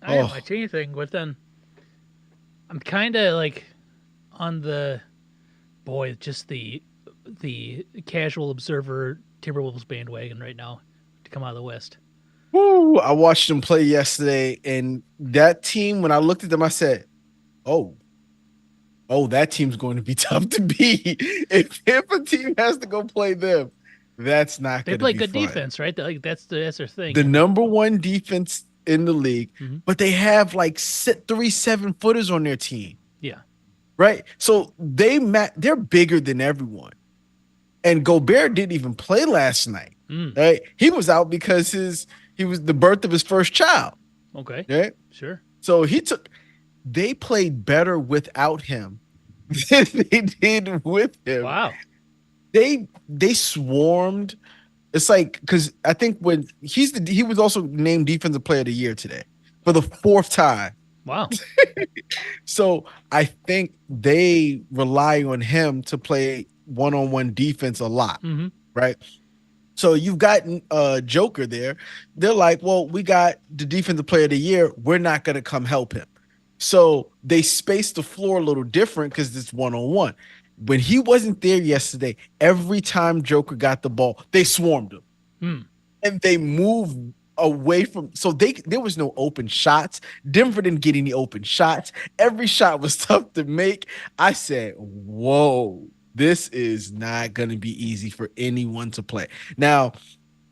I didn't Oh, watch anything, but then I'm kind of like on the boy, just the casual observer Timberwolves bandwagon right now to come out of the West. woo, I watched them play yesterday, and that team. When I looked at them, I said, "Oh, oh, that team's going to be tough to beat. If a team has to go play them, that's not They going to play be good fun." defense, right? Like that's their thing, The and number one defense in the league, mhm. but they have like 3 7-footers on their team, Yeah, right? So they're bigger than everyone. And Gobert didn't even play last night. mm, Right? He was out because he was the birth of his first child. okay, Right? sure, So they played better without him than they did with him. wow, They swarmed. It's like because I think when he was also named defensive player of the year today for the fourth time. wow, So I think they rely on him to play one-on-one defense a lot, hmm, right? So you've got Joker there. They're like, well, we got the defensive player of the year. We're not going to come help him. So they spaced the floor a little different because it's one-on-one. When he wasn't there yesterday, every time Joker got the ball, they swarmed him mm. and they moved away from. So there was no open shots. Denver didn't get any open shots. Every shot was tough to make. I said, "Whoa, this is not going to be easy for anyone to play." Now,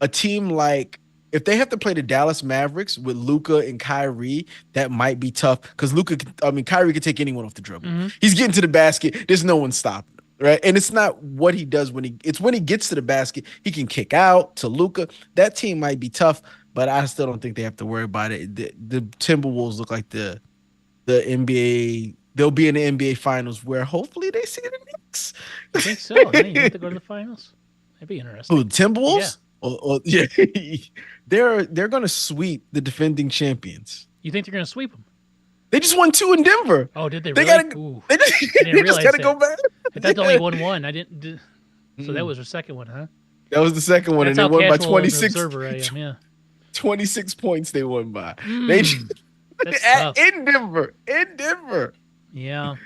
a team like if they have to play the Dallas Mavericks with Luca and Kyrie, that might be tough because Kyrie could take anyone off the dribble. Hmm. He's getting to the basket. There's no one stopping him, right? And it's not what he does it's when he gets to the basket, he can kick out to Luca. That team might be tough, but I still don't think they have to worry about it. The Timberwolves look like the NBA. They'll be in the NBA finals where hopefully they see the Knicks. You think so? Huh? You think they go to the finals? That'd be Who, interesting. Yeah, Timberwolves? Yeah, they're gonna sweep the defending champions. you think they're gonna sweep them? They just won two in Denver. Oh, did they They really? gotta Ooh, they just, I didn't they just realize gotta that. go back. I thought they only Yeah. won one. I didn't. So that Mm. was their second one, huh? That was the second one, That's and they how won by casual an 26, observer I am. Yeah. 26 points. They won by. They Hmm. That's tough. in Denver. In Denver. Yeah.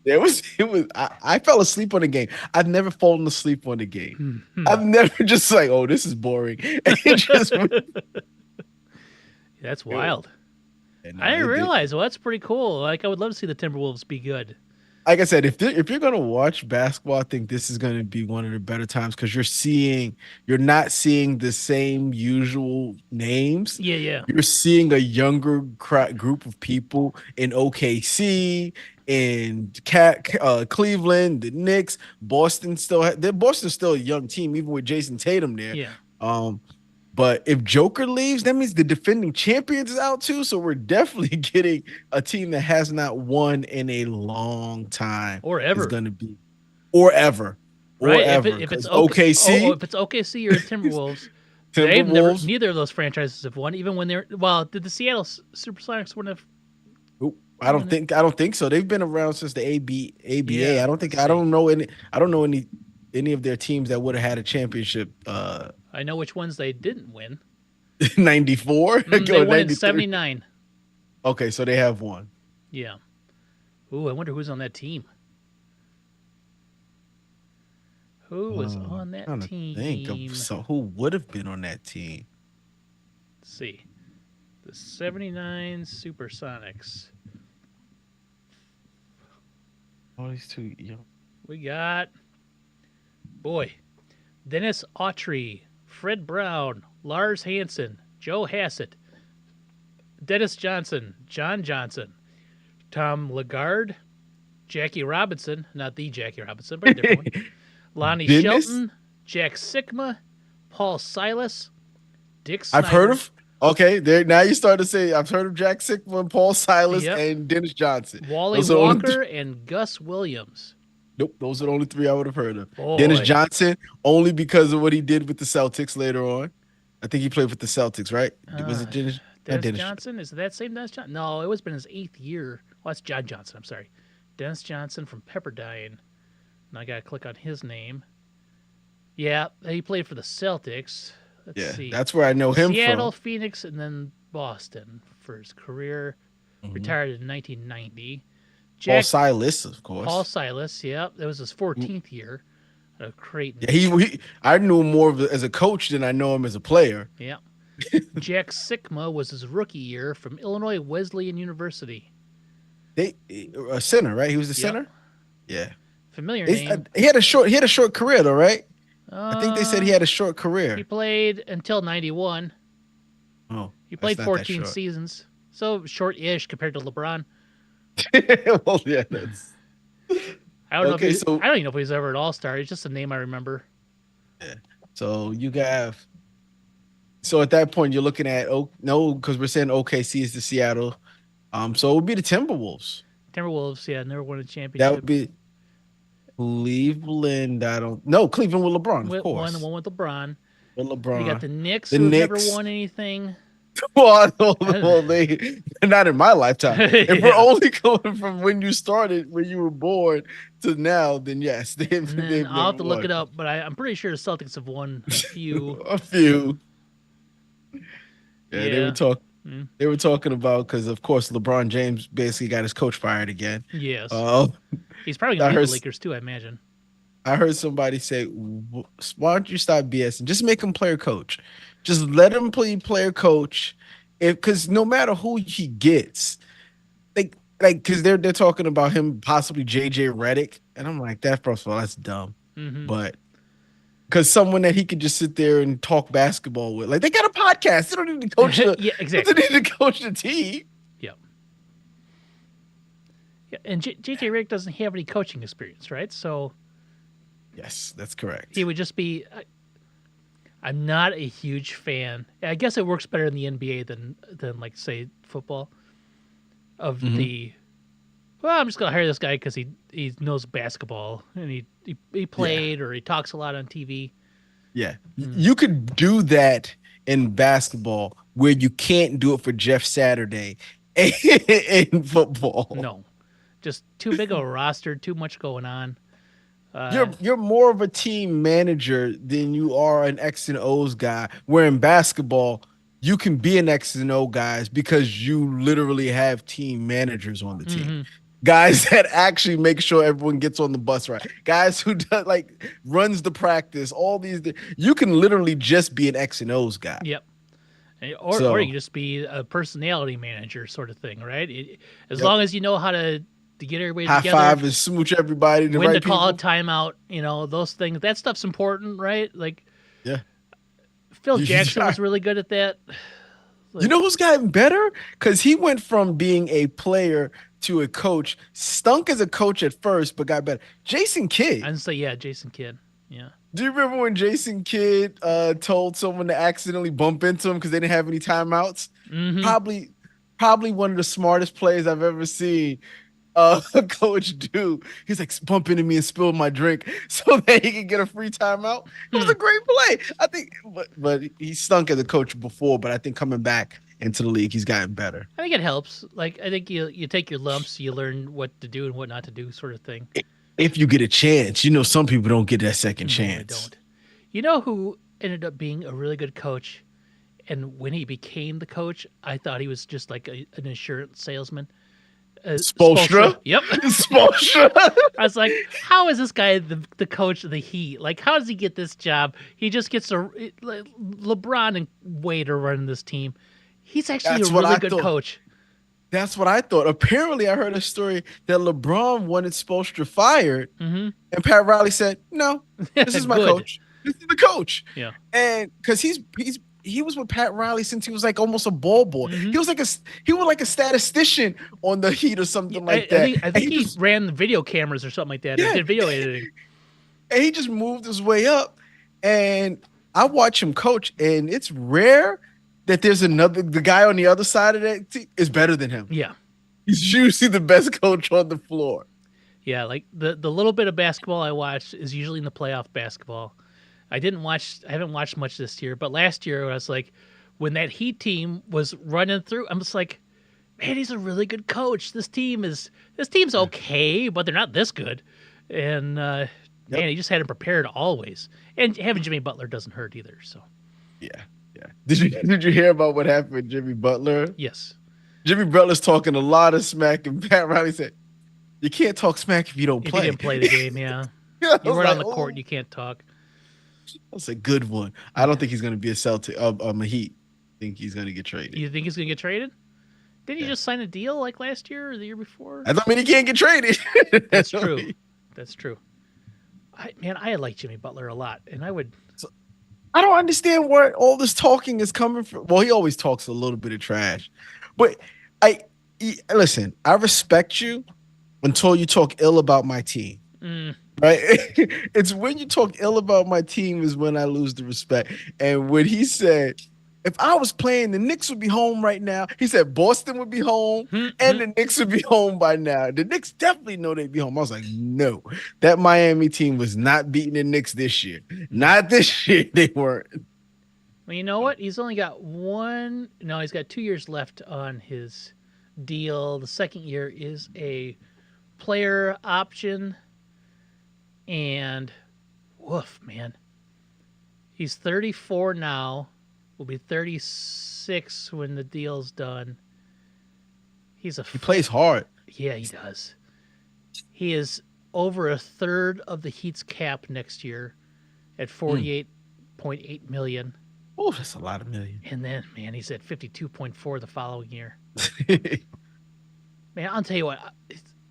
I fell asleep on the game. I've never fallen asleep on the game. Hmm. I've never just like, oh, this is boring. And it just That's it, wild. and I didn't it did. realize. Well, that's pretty cool. Like, I would love to see the Timberwolves be good. Like I said, if you're gonna watch basketball, I think this is gonna be one of the better times because you're not seeing the same usual names. Yeah, yeah. You're seeing a younger group of people in OKC, in Cleveland, the Knicks, Boston Boston's still a young team, even with Jason Tatum there. Yeah. Um, but if Joker leaves, that means the defending champions is out too. So we're definitely getting a team that has not won in a long time Or is ever. going to be, or ever, or Right? ever. If it's Because OK, OKC, if it's OKC or Timberwolves, they've never. Timberwolves. Neither of those franchises have won. Even when they're. Well, did the Seattle Supersonics win? Oop, Win it? I don't think so. They've been around since the ABA. Yeah. Let's I see. don't know any of their teams that would have had a championship I know which ones they didn't win. 94 They or won in 93. '79. Okay, so they have one. Yeah. Ooh, I wonder who's on that team. Who was on that Trying to think of team? who would have been on that team. Let's see. The '79 Supersonics. All these two, We got, boy, Dennis Autry, Fred Brown, Lars Hansen, Joe Hassett, Dennis Johnson, John Johnson, Tom Lagarde, Jackie Robinson, not the Jackie Robinson, but a different one, Lonnie Dennis, Shelton, Jack Sikma, Paul Silas, Dick I've heard Snyder. of. Okay, there now you start to say I've heard of Jack Sigmund, Paul Silas, Yep. and Dennis Johnson. Wally Those are the only Walker and Gus Williams. nope, those are the only three I would have heard of. Dennis Boy, Johnson, only because of what he did with the Celtics later on. I think he played with the Celtics, right? Was uh, it Dennis? Not Dennis Dennis. Johnson. Is it that same Dennis Johnson? No, it was been his 8th year. Well, that's John Johnson. I'm sorry. Dennis Johnson from Pepperdine. And I got to click on his name. Yeah, he played for the Celtics. Let's Yeah, see. that's where I know him Seattle, from. Phoenix, and then Boston for his career. Mhm. Retired in 1990. Paul Jack Silas, of Paul course. Silas, yep, that was his 14th year out of Yeah, Creighton. I knew him more as a coach than I know him as a player. Yep. Jack Sikma was his rookie year from Illinois Wesleyan University. They a center, right? He was the Yep. center. Yeah, Familiar name. he had a short career though, right? I think they said he Uh, had a short he career. played until 91. Oh, He that's played not that 14 short. seasons. So short-ish compared to LeBron. Well, yeah, that's I don't know if okay. I don't even know if he was ever an All-Star. It's just a name I remember. Yeah. So you have so at that point you're looking at no, because we're saying OKC is the Seattle. So it would be the Timberwolves. Timberwolves, yeah, never won a That would championship. be Cleveland. I don't no Cleveland with LeBron, of Won the course. one with LeBron. With You got LeBron, the Knicks, the who have never Knicks. won anything. Well, they're not in my lifetime. If we're Yeah. only going from when you started, when you were born, to now, then yes, And then they've I'll never have to look won. it up, but I'm pretty sure the Celtics have won a few. A few. Yeah, Yeah. Mm. they were talking about because of course LeBron James basically got his coach fired again. Yes. Uh, He's probably I going to leave heard the Lakers too, I imagine. I heard somebody say, "Why don't you stop BSing? Just make him player coach. Just let him play player coach. If because no matter who he gets, because they're talking about him possibly JJ Redick, and I'm like, that first of all, that's dumb. Mm-hmm. But because someone that he could just sit there and talk basketball with, like they got a podcast. They don't need to coach the Yeah, exactly. They don't need to coach the team. Yep. Yeah, and JJ Redick doesn't have any coaching experience, right? So Yes, that's correct. he would just be. I'm not a huge fan. I guess it works better in the NBA than like say football. Of the, well, I'm just gonna hire this guy because he knows basketball and he played or he talks a lot on TV. Yeah. You could do that in basketball where you can't do it for Jeff Saturday in football. No, just too big of a roster, too much going on. You're more of a team manager than you are an X and O's guy. Where in basketball, you can be an X and O guys because you literally have team managers on the team. Guys that actually make sure everyone gets on the bus right. Guys who does like runs the practice, all these you can literally just be an X and O's guy. Yep. Or you can just be a personality manager sort of thing, right? As long as you know how to get everybody high together, five and smooch everybody. when right to call a people. timeout, those things. That stuff's important, right? Like, Yeah. Phil Jackson was really good at that. You know who's gotten better? Because he went from being a player to a coach. Stunk as a coach at first, but got better. Jason Kidd. I'd say, yeah, Jason Kidd. Yeah. Do you remember when Jason Kidd told someone to accidentally bump into him because they didn't have any timeouts? Probably one of the smartest players I've ever seen. Coach do. He's like, bump into me and spill my drink so that he can get a free timeout. It was a great play. I think, but he stunk as a coach before, but I think coming back into the league, he's gotten better. I think it helps. Like, I think you take your lumps, you learn what to do and what not to do, sort of thing. If you get a chance, some people don't get that second chance. They don't. You know who ended up being a really good coach? And when he became the coach, I thought he was just like an insurance salesman. Spoelstra? Yep. Spoelstra. I was like, how is this guy the coach of the Heat? Like, how does he get this job? He just gets LeBron and Wade are running this team. He's actually a really good coach. That's what I thought. Apparently, I heard a story that LeBron wanted Spoelstra fired, and Pat Riley said, "No, this is my coach. This is the coach." Yeah, and because he was with Pat Riley since he was like almost a ball boy. He was like a statistician on the Heat or something like that. I think he ran the video cameras or something like that. Yeah. Or did video editing. And he just moved his way up. And I watch him coach, and it's rare that there's the guy on the other side of that team is better than him. Yeah. He's usually the best coach on the floor. Yeah, like the little bit of basketball I watched is usually in the playoff basketball. I haven't watched much this year, but last year I was like, when that Heat team was running through, I'm just like, man, he's a really good coach. This team's okay, but they're not this good. And man, he just had him prepared always. And having Jimmy Butler doesn't hurt either. So yeah, Yeah. Did you hear about what happened with Jimmy Butler? Yes. Jimmy Butler's talking a lot of smack, and Pat Riley said, "You can't talk smack if you don't If you play." didn't play the game, yeah. I You was weren't like, on the court, "Oh, you can't talk. that's a good one." I don't Yeah. think he's going to be a Celtic, a Heat. I think he's going to get traded. You think he's gonna get traded? Didn't he Yeah, just sign a deal like last year or the year before? I don't mean he can't get traded. That's true. That's true. I like Jimmy Butler a lot, and I would. So, I don't understand where all this talking is coming from. Well, he always talks a little bit of trash, but I listen. I respect you until you talk ill about my team. Mm, Right? It's when you talk ill about my team is when I lose the respect. And when he said, if I was playing, the Knicks would be home right now. He said Boston would be home and the Knicks would be home by now. The Knicks definitely know they'd be home. I was like, no, that Miami team was not beating the Knicks this year. Not this year. They weren't. well, you know what? He's only got one. No, he's got 2 years left on his deal. The second year is a player option, and woof, man. He's 34 now. Will be 36 when the deal's done. He plays hard. Yeah, he does. He is over a third of the Heat's cap next year at 48.8 million. Oh, that's a lot of million. And then, man, he's at 52.4 the following year. Man, I'll tell you what.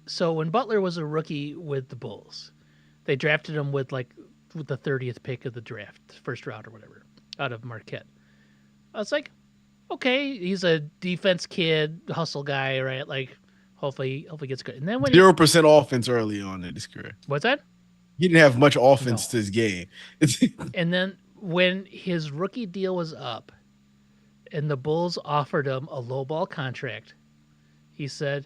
So when Butler was a rookie with the Bulls, they drafted him with the 30th pick of the draft, first round or whatever, out of Marquette. I was like, okay, he's a defense kid, hustle guy, right? Like, hopefully gets good. And then when 0% offense early on in his career. what's that? He didn't have much offense to his game. And then when his rookie deal was up, and the Bulls offered him a lowball contract, he said,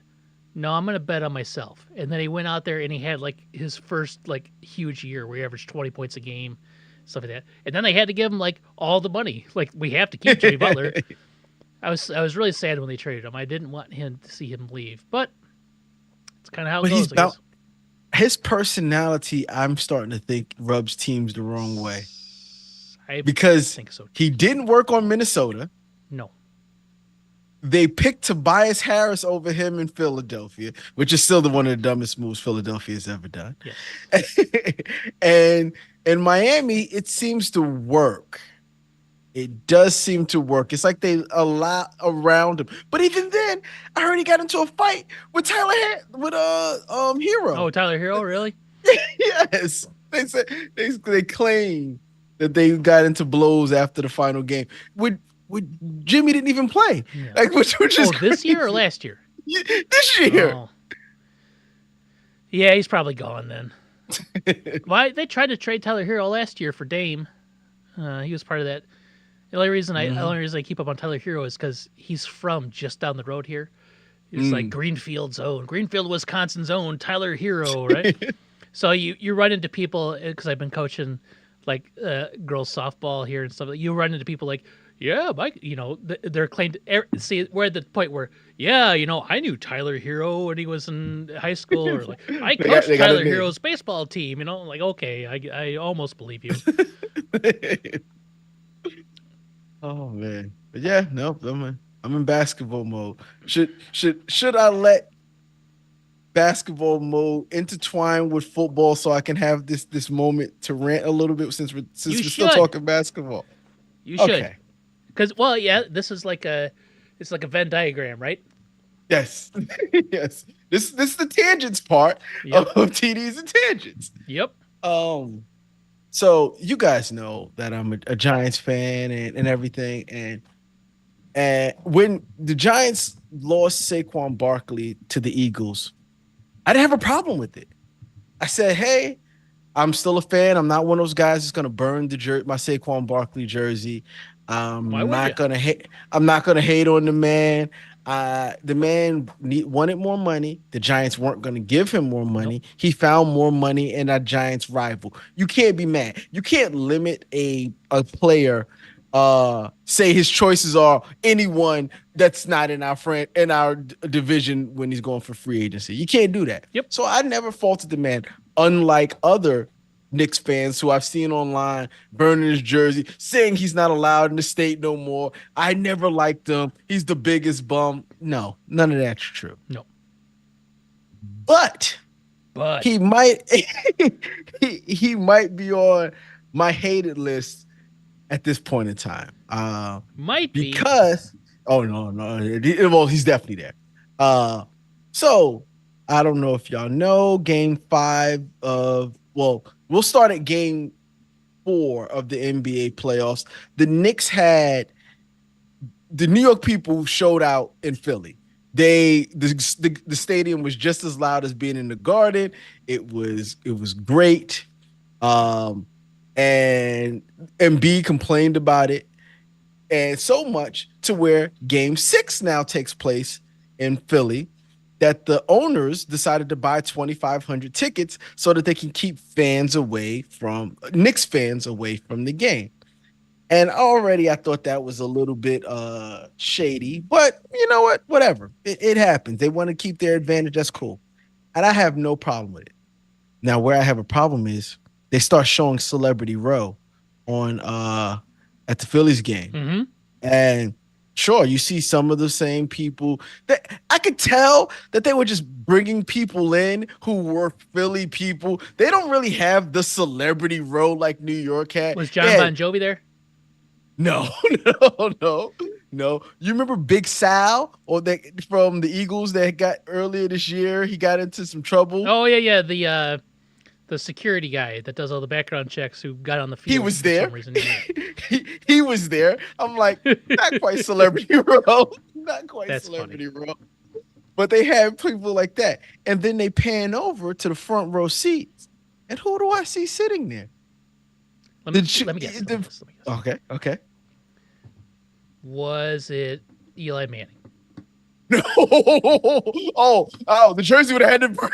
"No, I'm going to bet on myself." And then he went out there and he had his first huge year where he averaged 20 points a game, stuff like that. And then they had to give him all the money. We have to keep Jimmy Butler. I was really sad when they traded him. I didn't want him to see him leave, but it's kind of how it goes. His personality, I'm starting to think, rubs teams the wrong way. Because think so. He didn't work on Minnesota. No. They picked Tobias Harris over him in Philadelphia, which is still one of the dumbest moves Philadelphia has ever done. Yes. And in Miami, it seems to work. It does seem to work. It's like they allow around him. But even then, I heard he got into a fight with Hero. Oh, Tyler Hero, really? Yes. They said they claim that they got into blows after the final game. With Jimmy didn't even play. Yeah. Which is this year or last year? This year. Oh. Yeah, he's probably gone then. Why they tried to trade Tyler Hero last year for Dame. He was part of that. The only reason I keep up on Tyler Hero is because he's from just down the road here. It's like Greenfield, Wisconsin's own Tyler Hero, right? So you run into people, because I've been coaching girls softball here and stuff. You run into people yeah, Mike, they're claimed. See, we're at the point where, I knew Tyler Hero when he was in high school, or I coached Tyler Hero's baseball team. Okay, I almost believe you. Oh man, but yeah, no, I'm in basketball mode. Should I let basketball mode intertwine with football so I can have this moment to rant a little bit since we're still talking basketball? You should, because this is it's like a Venn diagram, right? Yes, yes. This is the tangents part of TDs and tangents. Yep. So you guys know that I'm a Giants fan and everything, and when the Giants lost Saquon Barkley to the Eagles, I didn't have a problem with it. I said, hey, I'm still a fan. I'm not one of those guys that's gonna burn my Saquon Barkley jersey. I'm not gonna hate on the man. The man wanted more money. The Giants weren't going to give him more money. Nope. He found more money in a Giants rival. You can't be mad. You can't limit a player. Say his choices are anyone that's not in our division when he's going for free agency. You can't do that. Yep. So I never faulted the man. Unlike other Knicks fans who I've seen online burning his jersey, saying he's not allowed in the state no more. I never liked him. He's the biggest bum. No, none of that's true. No. But But he might he might be on my hated list at this point in time. might be. Because well, he's definitely there. So I don't know if y'all know game 5 of we'll start at game 4 of the NBA playoffs. The Knicks had the New York people showed out in Philly. The stadium was just as loud as being in the Garden. It was great. And Embiid complained about it. And so much to where game 6 now takes place in Philly that the owners decided to buy 2,500 tickets so that they can keep Knicks fans away from the game. And already I thought that was a little bit shady, but you know what? Whatever. It happens. They want to keep their advantage. That's cool. And I have no problem with it. Now, where I have a problem is they start showing Celebrity Row on at the Phillies game. Mm-hmm. And sure, you see some of the same people. That I could tell that they were just bringing people in who were Philly people. They don't really have the Celebrity Row like New York had. Was John Bon Jovi there? No. You remember Big Sal from the Eagles that got earlier this year? He got into some trouble. Oh yeah. The security guy that does all the background checks who got on the field. He was there. For some reason. he was there. I'm like, not quite Celebrity Row. Not quite That's Celebrity funny. Row. But they have people like that. And then they pan over to the front row seats. And who do I see sitting there? Let me guess. Okay. Was it Eli Manning? No. The jersey would have had to burn.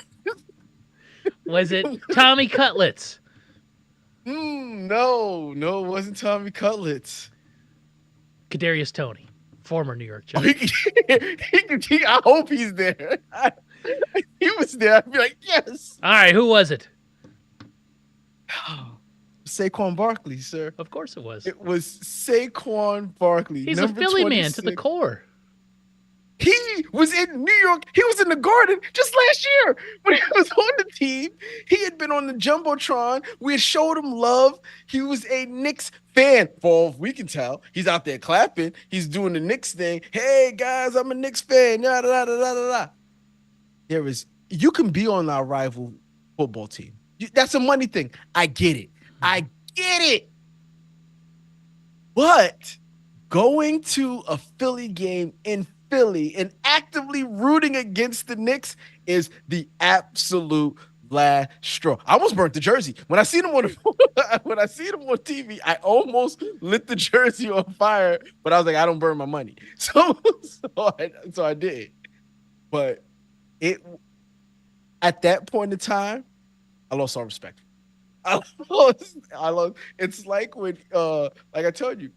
Was it Tommy Cutlets? No, it wasn't Tommy Cutlets. Kadarius Toney, former New York Giant. I hope he's there. He was there. I'd be like, yes. All right, who was it? Saquon Barkley, sir. Of course it was. It was Saquon Barkley. He's a Philly man to the core. He was in New York. He was in the Garden just last year when he was on the team. He had been on the Jumbotron. We had showed him love. He was a Knicks fan. For all we can tell, he's out there clapping. He's doing the Knicks thing. Hey, guys, I'm a Knicks fan. You can be on our rival football team. That's a money thing. I get it. But going to a Philly game in Philly and actively rooting against the Knicks is the absolute last straw. I almost burnt the jersey when I seen him on TV. I almost lit the jersey on fire, but I was like, I don't burn my money, so I did. But at that point in time, I lost all respect. I lost. It's like when, like I told you.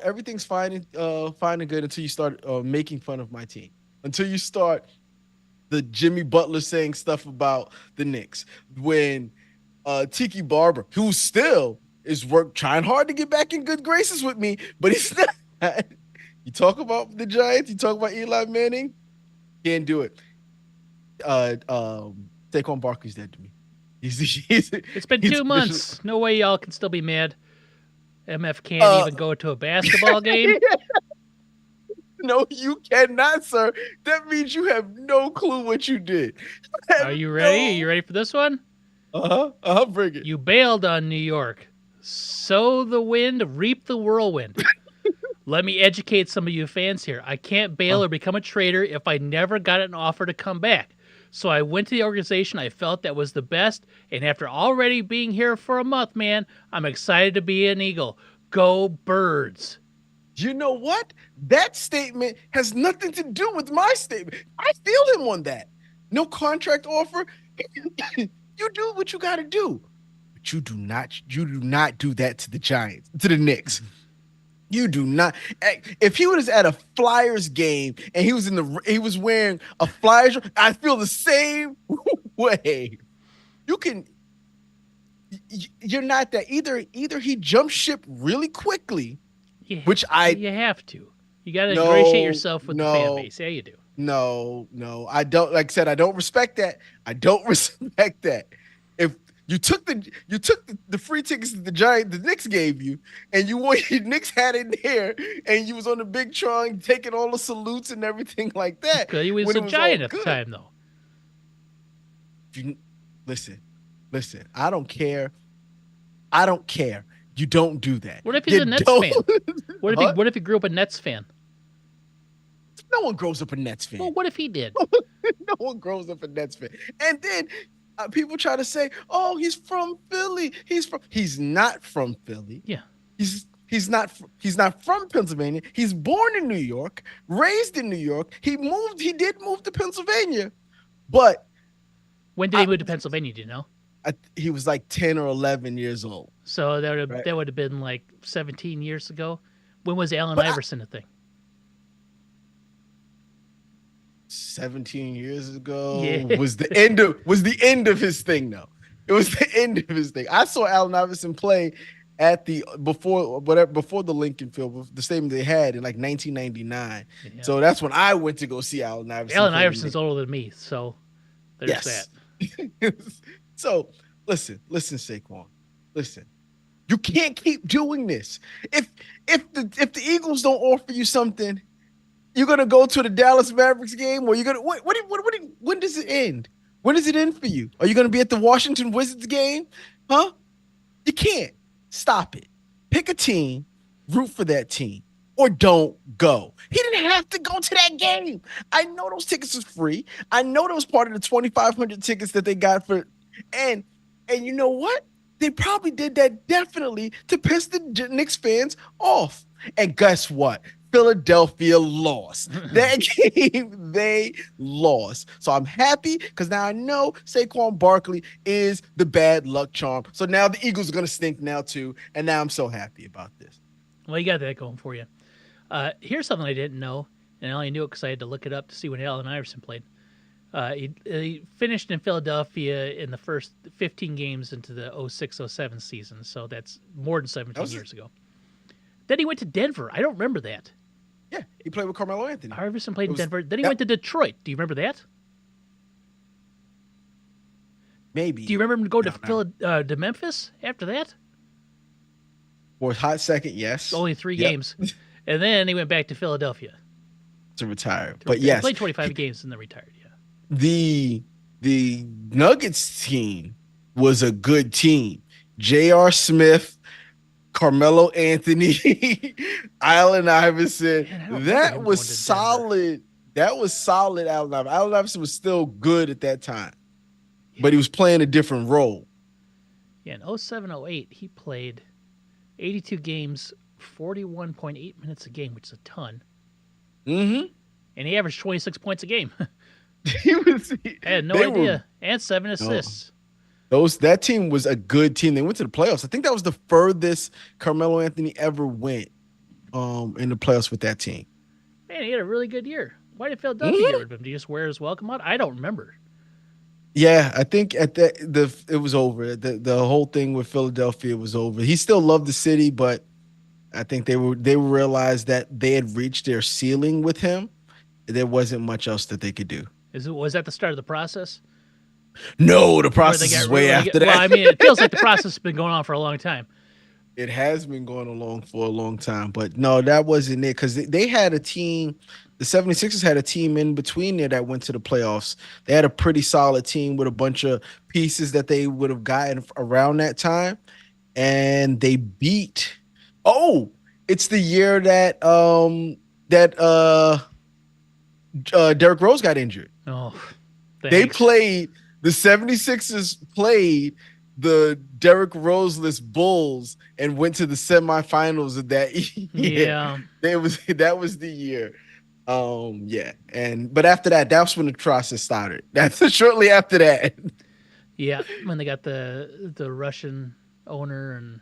Everything's fine and good until you start making fun of my team. Until you start the Jimmy Butler saying stuff about the Knicks. When Tiki Barber, who still is trying hard to get back in good graces with me, but he's not. You talk about the Giants, you talk about Eli Manning, can't do it. Saquon Barkley's dead to me. It's been 2 months. No way y'all can still be mad. MF can't even go to a basketball game. No, you cannot, sir. That means you have no clue what you did. Are you ready? Are you ready for this one? Bring it. You bailed on New York. Sow the wind, reap the whirlwind. Let me educate some of you fans here. I can't bail or become a traitor if I never got an offer to come back. So I went to the organization I felt that was the best, and after already being here for a month, man, I'm excited to be an Eagle. Go Birds. You know what? That statement has nothing to do with my statement. I feel him on that. No contract offer. You do what you got to do. But you do not do that to the Giants, to the Knicks. You do not. If he was at a Flyers game and he was wearing a Flyers, I feel the same way. you're not that either. Either he jumped ship really quickly, You, which I you have to. You got to ingratiate no, yourself with the fan no, base. Yeah, you do. no. I don't. Like I said, I don't respect that. I don't respect that. If you took the free tickets that the Knicks gave you, and you want your Knicks had it there, and you was on the big trunk taking all the salutes and everything like that Because he was when a it was all Giant at the good. time, though. You, listen, listen. I don't care. I don't care. You don't do that. What if he's You a Nets don't. fan? What if he Huh? What if he grew up a Nets fan? No one grows up a Nets Well, fan. what if he did? No one grows up a Nets fan. And then people try to say, "Oh, he's from Philly. He's not from Philly. Yeah. He's not from Pennsylvania. He's born in New York, raised in New York. He did move to Pennsylvania, but When did he I, move to Pennsylvania? Do you know? he was like 10 or 11 years old, So right? that would have been like 17 years ago. When was Allen But Iverson a thing? 17 years ago Yeah. was the end of his thing though. It was the end of his thing. I saw Allen Iverson play at the before the Lincoln Field, the stadium they had in like 1999. Yeah. So that's when I went to go see Allen Iverson Allen play. Iverson's older than me, so there's that. Yes. So listen, Saquon, listen. You can't keep doing this. If the Eagles don't offer you something, you're gonna go to the Dallas Mavericks game, or you're gonna when does it end? When does it end for you? Are you gonna be at the Washington Wizards game? Huh? You can't. Stop it. Pick a team, root for that team, or don't go. He didn't have to go to that game. I know those tickets is free. I know that was part of the 2,500 tickets that they got for, and and you know what? They probably did that definitely to piss the Knicks fans off. And guess what? Philadelphia lost that game. They lost, so I'm happy because now I know Saquon Barkley is the bad luck charm. So now the Eagles are gonna stink now too, and now I'm so happy about this. Well, you got that going for you. Here's something I didn't know, and I only knew it because I had to look it up to see when Allen Iverson played. He finished in Philadelphia in the first 15 games into the 06-07 season, so that's more than 17 years ago. Then he went to Denver. I don't remember that. Yeah, he played with Carmelo Anthony. Iverson played in was- Denver. Then he that- went to Detroit. Do you remember that? Maybe. Do you remember him to No, no. to Memphis after that? For a hot second, yes. Only 3 Yep. games. And then he went back to Philadelphia. To retire. To But retire. He yes, played 25 games and then retired, yeah. the Nuggets team was a good team. J.R. Smith, Carmelo Anthony, Allen Iverson. Man, I don't remember him That going was to Denver. solid. That was solid. Allen Iverson. Allen Iverson was still good at that time, but he was playing a different role. Yeah, in 07-08, he played 82 games, 41.8 minutes a game, which is a ton. Mm-hmm. And he averaged 26 points a game. He was. I had no they idea. were- And 7 assists. that team was a good team. They went to the playoffs. I think that was the furthest Carmelo Anthony ever went in the playoffs with that team. Man, he had a really good year. Why did Philadelphia get rid of him? Did he just wear his welcome out? I don't remember. Yeah, I think at it was over. The whole thing with Philadelphia was over. He still loved the city, but I think they realized that they had reached their ceiling with him. There wasn't much else that they could do. Was that the start of the process? No, the Where process they is got- way where they after get- that. Well, I mean, it feels like the process has been going on for a long time. It has been going along for a long time, but no, that wasn't it because they had a team. The 76ers had a team in between there that went to the playoffs. They had a pretty solid team with a bunch of pieces that they would have gotten around that time, and they beat. Oh, it's the year that Derrick Rose got injured. Oh, They thanks. played the 76ers played the Derrick Roseless Bulls and went to the semifinals of that year. Yeah. That was the year. Yeah. But after that, that's when the process started. That's shortly after that. Yeah, when they got the Russian owner and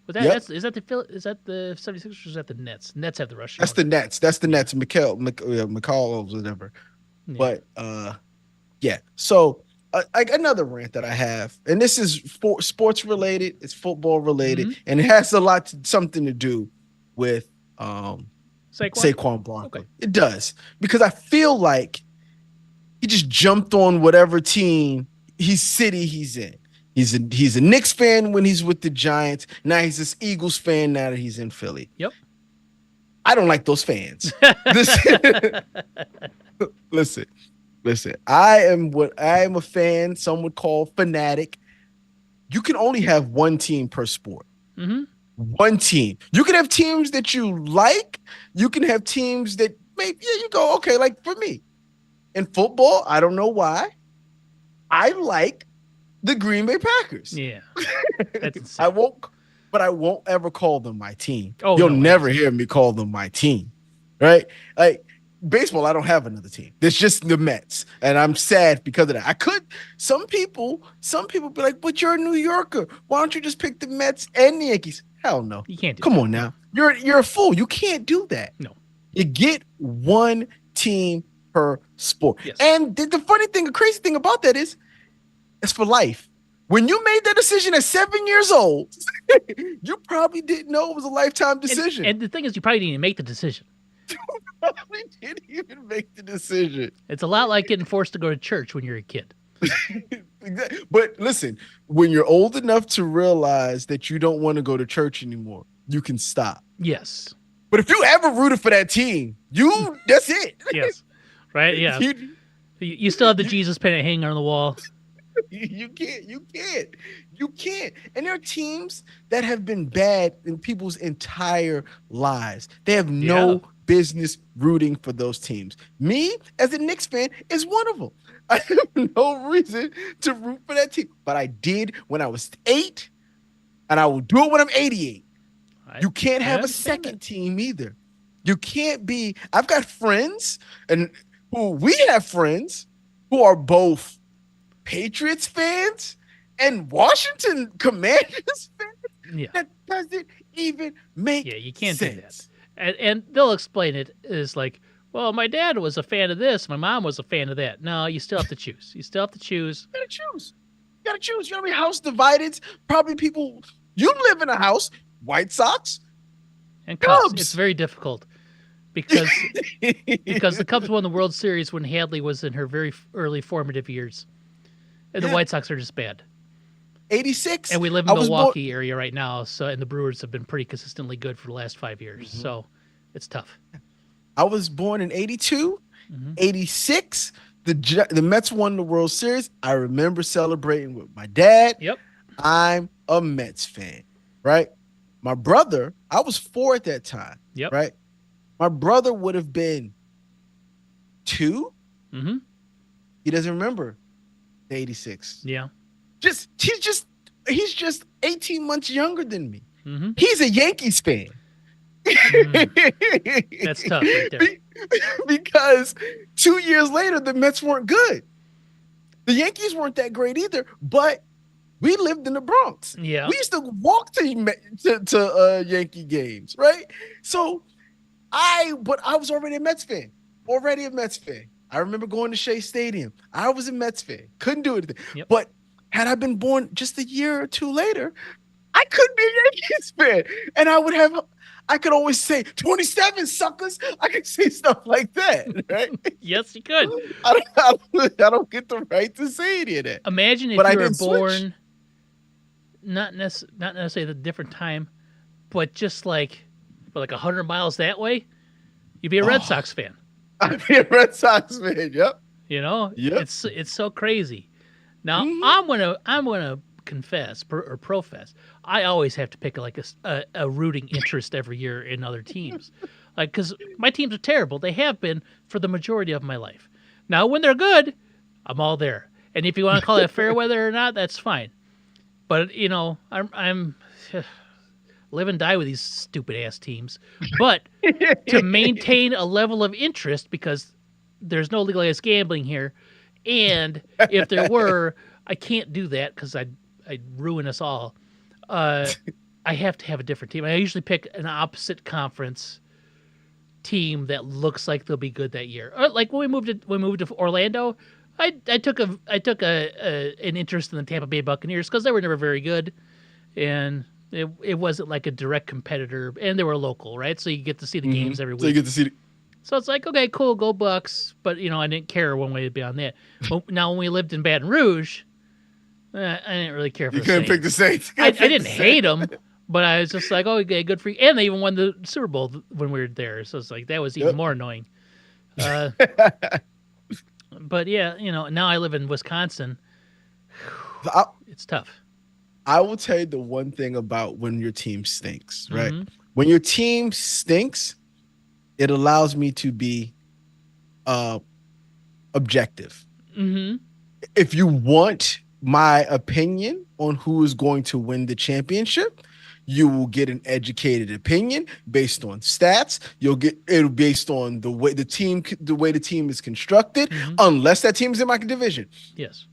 but Yep. is that the 76ers or is that the Nets? Nets have the Russian That's the Nets. That's the Nets. McCall or whatever. owner. But yeah. So like another rant that I have, and this is sports related, it's football related, Mhm. and it has something to do with Saquon? Saquon Blanco. Okay. It does, because I feel like he just jumped on whatever team he's in. He's a Knicks fan when he's with the Giants. Now he's this Eagles fan now that he's in Philly. Yep. I don't like those fans. Listen, listen. I am a fan. Some would call fanatic. You can only have one team per sport. Mm-hmm. One team. You can have teams that you like. You can have teams that maybe you go, okay, like for me. In football, I don't know why. I like the Green Bay Packers. Yeah. That's insane. I won't ever call them my team. Oh, You'll no, never hear me call them my team. Right? Like baseball, I don't have another team. It's just the Mets. And I'm sad because of that. Some people be like, but you're a New Yorker. Why don't you just pick the Mets and the Yankees? Hell no. You can't do Come that. on now. You're a fool. You can't do that. No. You get one team per sport. Yes. And the funny thing, the crazy thing about that is it's for life. When you made that decision at 7 years old, you probably didn't know it was a lifetime decision. And the thing is, you probably didn't even make the decision. You probably didn't even make the decision. It's a lot like getting forced to go to church when you're a kid. But listen, when you're old enough to realize that you don't want to go to church anymore, you can stop. Yes. But if you ever rooted for that team, that's it. Yes. Right? Yeah. You still have the Jesus pennant hanging on the wall. You can't. And there are teams that have been bad in people's entire lives. They have no business rooting for those teams. Me, as a Knicks fan, is one of them. I have no reason to root for that team. But I did when I was 8, and I will do it when I'm 88. You can't have a second team either. You can't be. I've got friends, and we have friends who are both Patriots fans and Washington Commanders fans. Yeah. That doesn't even make sense. You can't do that. And they'll explain it as like, well, my dad was a fan of this, my mom was a fan of that. No, you still have to choose. You gotta choose. You gotta choose. You know what I mean? House divided. Probably people. You live in a house. White Sox and Cubs. It's very difficult because the Cubs won the World Series when Hadley was in her very early formative years. And the White Sox are just bad. 86. And we live in the Milwaukee area right now, and the Brewers have been pretty consistently good for the last 5 years. Mm-hmm. So it's tough. I was born in 82, 86. The Mets won the World Series. I remember celebrating with my dad. Yep. I'm a Mets fan, right? My brother, I was 4 at that time. Yep. Right? My brother would have been 2. Mm-hmm. He doesn't remember the 86. Yeah. He's just 18 months younger than me. Mm-hmm. He's a Yankees fan. That's tough right there. Because 2 years later, the Mets weren't good. The Yankees weren't that great either, but we lived in the Bronx. Yeah. We used to walk to Yankee games, right? So I was already a Mets fan. I remember going to Shea Stadium. I was a Mets fan. Couldn't do anything. Yep. But had I been born just a year or two later, I could be a Yankees fan. And I could always say, 27 suckers. I could say stuff like that, right? Yes, you could. I don't get the right to say any of that. Imagine if you were born, not necessarily a different time, but just like 100 miles that way, you'd be a Red Sox fan. I'd be a Red Sox fan. Yep. You know, yep. It's so crazy. Now I'm gonna confess or profess. I always have to pick like a rooting interest every year in other teams, like because my teams are terrible. They have been for the majority of my life. Now when they're good, I'm all there. And if you want to call it fair weather or not, that's fine. But you know, I'm live and die with these stupid ass teams. But to maintain a level of interest, because there's no legalized gambling here, and if there were, I can't do that because I'd ruin us all. I have to have a different team. I usually pick an opposite conference team that looks like they'll be good that year. Like when we moved to Orlando, I took an interest in the Tampa Bay Buccaneers because they were never very good, and it wasn't like a direct competitor, and they were local, right? So you get to see the games every So you week. get to see. So it's like, okay, cool, go Bucks, but I didn't care one way beyond that. Now when we lived in Baton Rouge, I didn't really care for You the couldn't Saints. pick the Saints. I didn't hate them, but I was just like, oh, okay, good for you. And they even won the Super Bowl when we were there, so it's like that was even Yep. more annoying. But yeah, now I live in Wisconsin. I, It's tough. I will tell you the one thing about when your team stinks, right? Mhm. When your team stinks, it allows me to be objective. Mm-hmm. If you want my opinion on who is going to win the championship, you will get an educated opinion based on stats. You'll get it based on the way the team is constructed, Mhm. unless that team's in my division. Yes.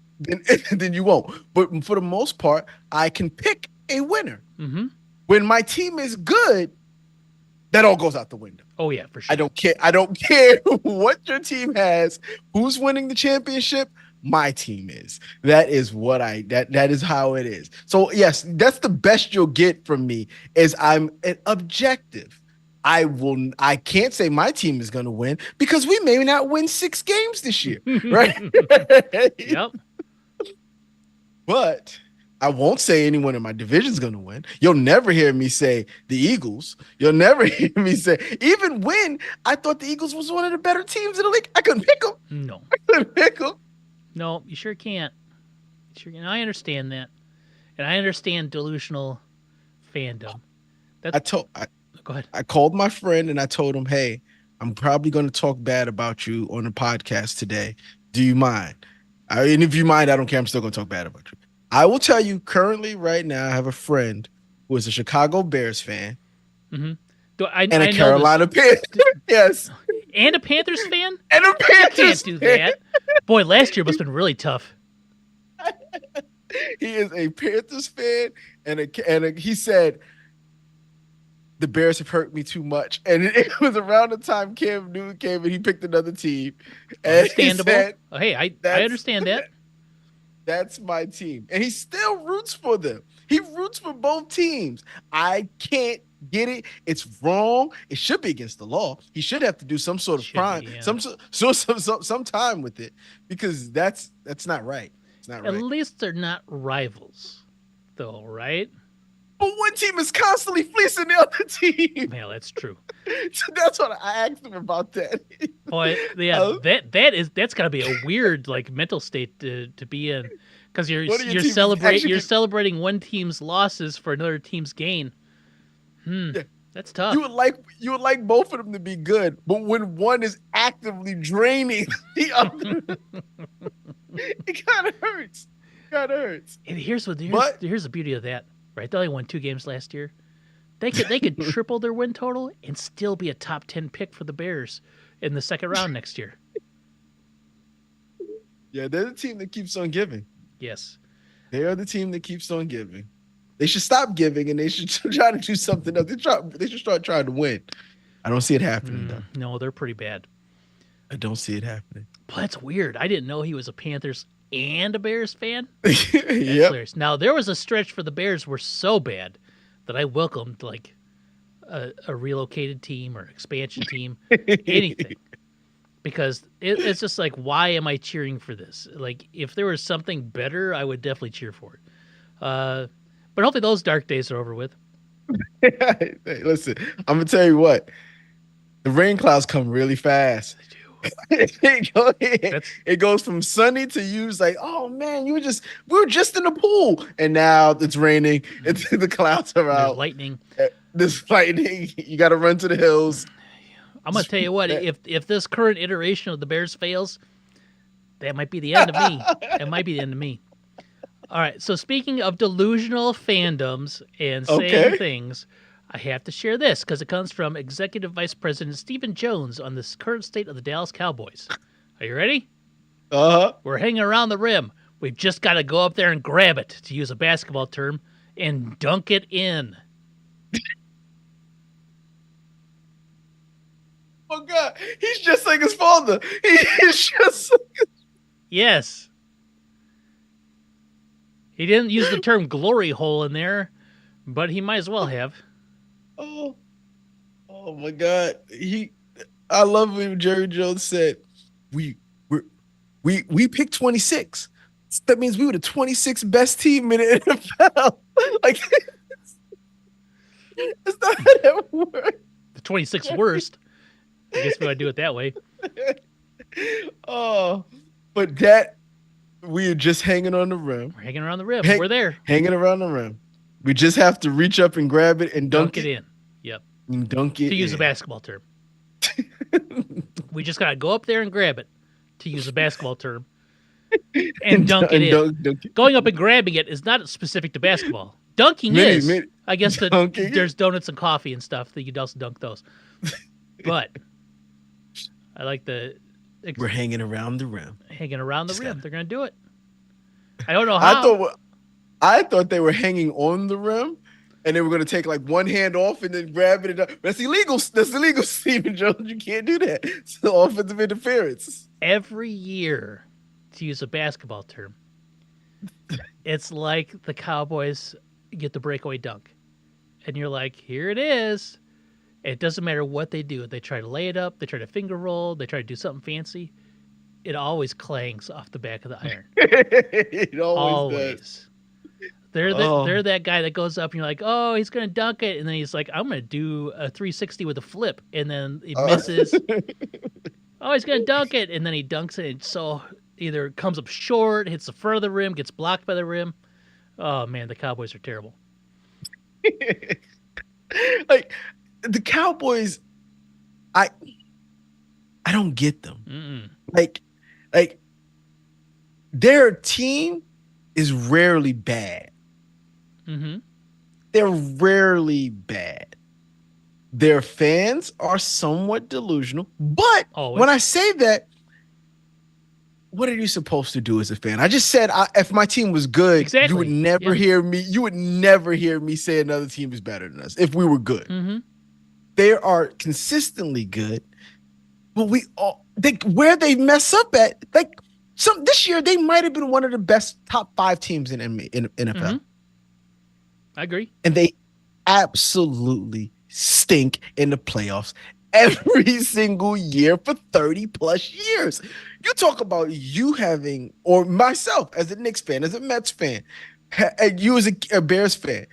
Then you won't. But for the most part, I can pick a winner. Mm-hmm. When my team is good, that all goes out the window. Oh yeah, for sure. I don't care. I don't care what your team has, who's winning the championship. My team is. That is what that is how it is. So yes, that's the best you'll get from me is I'm an objective. I can't say my team is going to win because we may not win 6 games this year, right? Yep. But I won't say anyone in my division is going to win. You'll never hear me say the Eagles. You'll never hear me say, even when I thought the Eagles was one of the better teams in the league, I couldn't pick them. No. I couldn't pick them. No, you sure can't. And I understand that, and I understand delusional fandom. Go ahead. I called my friend and I told him, hey, I'm probably going to talk bad about you on the podcast today. Do you mind? And if you mind, I don't care. I'm still going to talk bad about you. I will tell you currently right now, I have a friend who is a Chicago Bears fan Mm-hmm. and a Carolina Panthers. Yes. And a Panthers fan? And a Panthers Can't do that. Boy, last year must have been really tough. He is a Panthers fan, and he said the Bears have hurt me too much. And it was around the time Cam Newton came and he picked another team. And Understandable. Said, hey, I understand that. That's my team. And he still roots for them. He roots for both teams. I can't get it. It's wrong. It should be against the law. He should have to do some sort of crime, some time with it, because that's not right. It's not right. At least they're not rivals, though, right? But one team is constantly fleecing the other team. Yeah, that's true. So that's what I asked him about that. Boy, yeah, that's got to be a weird mental state to be in, because you're celebrating one team's losses for another team's gain. Yeah. That's tough. You would like both of them to be good, but when one is actively draining the other, it kind of hurts. And here's the beauty of that, right? They only won 2 games last year. They could triple their win total and still be a top 10 pick for the Bears in the second round next year. Yeah, they're the team that keeps on giving. Yes. They are the team that keeps on giving. They should stop giving and they should try to do something else. They should start trying to win. I don't see it happening, though. No, they're pretty bad. I don't see it happening. But that's weird. I didn't know he was a Panthers and a Bears fan. Yeah. Now, there was a stretch for the Bears were so bad that I welcomed a relocated team or expansion team, anything. Because it's just like, why am I cheering for this? Like, if there was something better, I would definitely cheer for it. But hopefully those dark days are over with. Hey, listen, I'm going to tell you what. The rain clouds come really fast. They do. It goes from sunny to you. Like, oh man, we were just in the pool, and now it's raining. The clouds are out. There's lightning. There's lightning. You got to run to the hills. I'm gonna tell you what. If this current iteration of the Bears fails, that might be the end of me. It might be the end of me. All right. So speaking of delusional fandoms and saying things, I have to share this because it comes from Executive Vice President Stephen Jones on the current state of the Dallas Cowboys. Are you ready? Uh-huh. We're hanging around the rim. We've just got to go up there and grab it, to use a basketball term, and dunk it in. Oh, God. He's just like his father. He's just like Yes. He didn't use the term glory hole in there, but he might as well have. Oh, oh my God. I love when Jerry Jones said, we we we picked 26. That means we were the 26th best team in the NFL. Like, that's not how that works. The 26th worst. I guess we would do it that way. Oh, but that we are just hanging on the rim. We're hanging around the rim. We're there. Hanging around the rim. We just have to reach up and grab it and dunk it in. Yep. And dunk it. To use a basketball term. We just gotta go up there and grab it, to use a basketball term, and dunk it in. Dunk it. Going up and grabbing it is not specific to basketball. Dunking is. I guess there's donuts and coffee and stuff that you also dunk those. But I like the. We're hanging around the rim. Hanging around the rim. They're gonna do it. I don't know how. I thought they were hanging on the rim, and they were going to take like one hand off and then grab it. That's illegal. That's illegal, Stephen Jones. You can't do that. It's offensive interference. Every year, to use a basketball term, it's like the Cowboys get the breakaway dunk. And you're like, here it is. It doesn't matter what they do. They try to lay it up. They try to finger roll. They try to do something fancy. It always clangs off the back of the iron. It always does. They're that guy that goes up and you're like, oh, he's going to dunk it. And then he's like, I'm going to do a 360 with a flip. And then he misses. Oh, he's going to dunk it. And then he dunks it. And so either comes up short, hits the front of the rim, gets blocked by the rim. Oh, man, the Cowboys are terrible. Like, the Cowboys, I don't get them. Mm-mm. Like their team is rarely bad. Mm-hmm. They're rarely bad. Their fans are somewhat delusional. But when I say that, what are you supposed to do as a fan? I just said if my team was good, you would never hear me. You would never hear me say another team is better than us if we were good. Mm-hmm. They are consistently good, but where they mess up at, like this year, they might have been one of the best top 5 teams in NFL. Mm-hmm. I agree. And they absolutely stink in the playoffs every single year for 30 plus years. You talk about you having, or myself as a Knicks fan, as a Mets fan, and you as a Bears fan,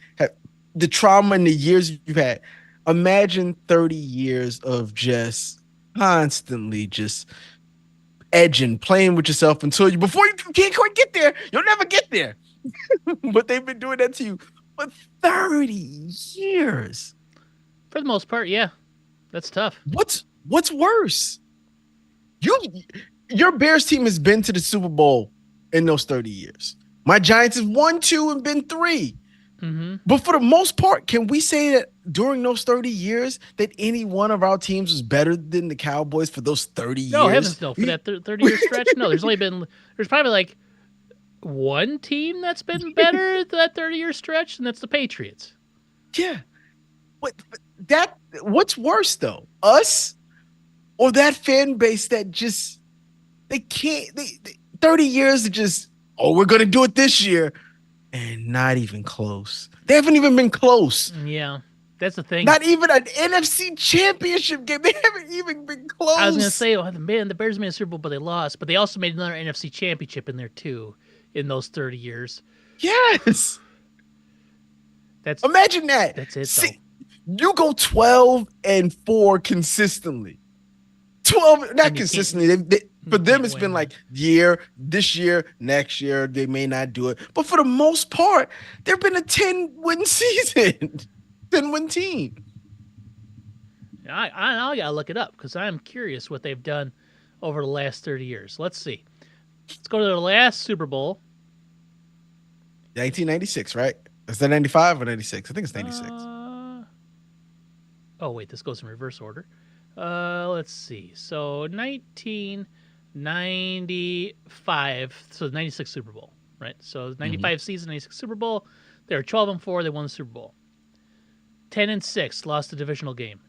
the trauma in the years you've had. Imagine 30 years of just constantly just edging, playing with yourself before you can't quite get there. You'll never get there. But they've been doing that to you for 30 years. For the most part, yeah. That's tough. What's worse? Your Bears team has been to the Super Bowl in those 30 years. My Giants have won 2 and been 3. Mm-hmm. But for the most part, can we say that during those 30 years that any one of our teams was better than the Cowboys for those 30 years? No, heavens no. For that 30-year stretch, no. There's probably like one team that's been better that 30-year stretch, and that's the Patriots. Yeah. But what's worse, though? Us or that fan base that just, they can't, 30 years to just, we're going to do it this year. And not even close. They haven't even been close. Yeah, that's the thing. Not even an NFC championship game. They haven't even been close. I was going to say, the Bears made a Super Bowl, but they lost. But they also made another NFC championship in there, too, in those 30 years. Yes. Imagine that. That's it, though. You go 12-4 consistently. 12, not consistently. For them, it's been like this year, next year, they may not do it. But for the most part, they've been a 10-win season, 10-win team. I got to look it up because I'm curious what they've done over the last 30 years. Let's see. Let's go to the last Super Bowl. 1996, right? Is that 95 or 96? I think it's 96. Oh, wait, this goes in reverse order. Let's see. So 1995, so the 96 Super Bowl, right? So 95 season, 96 Super Bowl. They were 12-4. They won the Super Bowl. 10-6, lost the divisional game.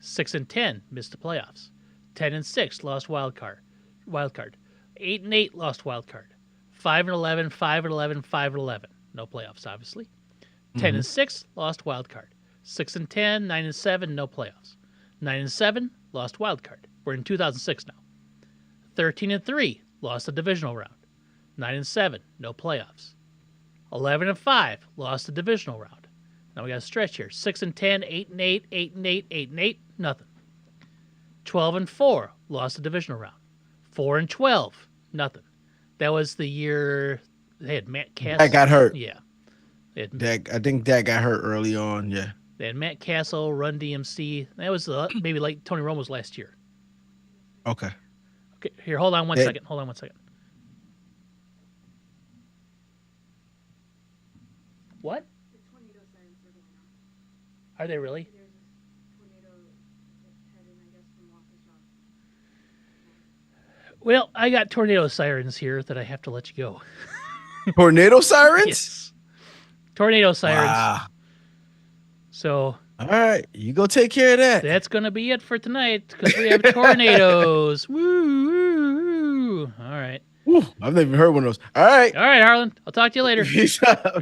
6-10, missed the playoffs. 10-6, lost wild card. 8-6, 8-8 lost wild card. 5-11, 5-11, 5-11. No playoffs, obviously. 10-6 lost wild card. 6-10, 9-7, no playoffs. 9-7 lost wild card. We're in 2006 now. 13-3 lost the divisional round. 9-7, no playoffs. 11-5 lost the divisional round. Now we got a stretch here. 6-10, 8-8, 8-8, 8-8, nothing. 12-4 lost the divisional round. 4-12, nothing. That was the year they had Matt Castle. That got hurt. Yeah. I think that got hurt early on. Yeah. They had Matt Castle, Run DMC. That was maybe like Tony Romo's last year. Okay. Okay, here, hold on one second. Hold on one second. What? The tornado sirens are going off. Are they really? There's a tornado heading, I guess, from Waukesha. Well, I got tornado sirens here that I have to let you go. Tornado sirens? Yes. Tornado sirens. Wow. So. All right. You go take care of that. That's going to be it for tonight because we have tornadoes. Woo, woo, woo. All right. Woo, I've never even heard one of those. All right. All right, Harland. I'll talk to you later. Peace out.